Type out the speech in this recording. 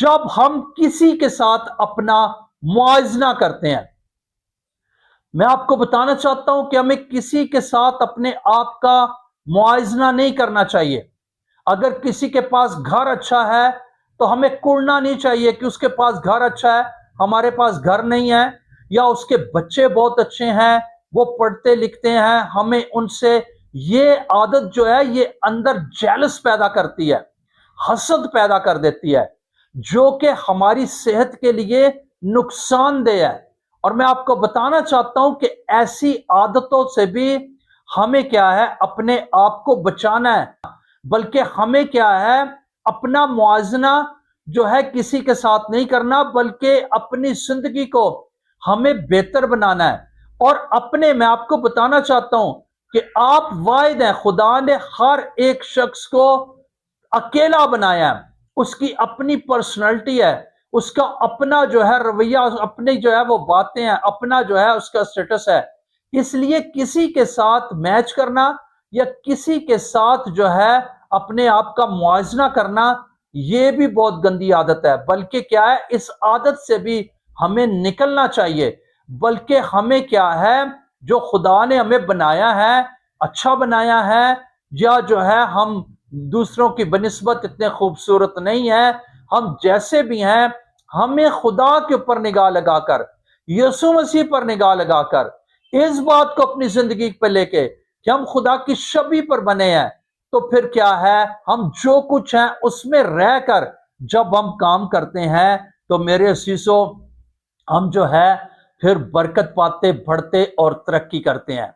جب ہم کسی کے ساتھ اپنا موازنہ کرتے ہیں۔ میں آپ کو بتانا چاہتا ہوں کہ ہمیں کسی کے ساتھ اپنے آپ کا موازنہ نہیں کرنا چاہیے۔ اگر کسی کے پاس گھر اچھا ہے تو ہمیں کوڑنا نہیں چاہیے کہ اس کے پاس گھر اچھا ہے، ہمارے پاس گھر نہیں ہے، یا اس کے بچے بہت اچھے ہیں، وہ پڑھتے لکھتے ہیں، ہمیں ان سے یہ عادت جو ہے یہ اندر جیلس پیدا کرتی ہے، حسد پیدا کر دیتی ہے، جو کہ ہماری صحت کے لیے نقصان دہ ہے۔ اور میں آپ کو بتانا چاہتا ہوں کہ ایسی عادتوں سے بھی ہمیں کیا ہے، اپنے آپ کو بچانا ہے، بلکہ ہمیں کیا ہے، اپنا موازنہ جو ہے کسی کے ساتھ نہیں کرنا، بلکہ اپنی زندگی کو ہمیں بہتر بنانا ہے۔ اور میں آپ کو بتانا چاہتا ہوں کہ آپ واحد ہیں، خدا نے ہر ایک شخص کو اکیلا بنایا ہے، اس کی اپنی پرسنالٹی ہے، اس کا اپنا جو ہے رویہ، اپنی جو ہے وہ باتیں ہیں، اپنا جو ہے اس کا سٹیٹس ہے۔ اس لیے کسی کے ساتھ میچ کرنا یا کسی کے ساتھ جو ہے اپنے آپ کا موازنہ کرنا، یہ بھی بہت گندی عادت ہے۔ بلکہ کیا ہے، اس عادت سے بھی ہمیں نکلنا چاہیے، بلکہ ہمیں کیا ہے، جو خدا نے ہمیں بنایا ہے، اچھا بنایا ہے، یا جو ہے ہم دوسروں کی بنسبت اتنے خوبصورت نہیں ہیں، ہم جیسے بھی ہیں، ہمیں خدا کے اوپر نگاہ لگا کر، یسوع مسیح پر نگاہ لگا کر، اس بات کو اپنی زندگی پہ لے کے کہ ہم خدا کی شبیہ پر بنے ہیں، تو پھر کیا ہے، ہم جو کچھ ہیں اس میں رہ کر جب ہم کام کرتے ہیں تو میرے عزیزو، ہم جو ہے پھر برکت پاتے، بڑھتے اور ترقی کرتے ہیں۔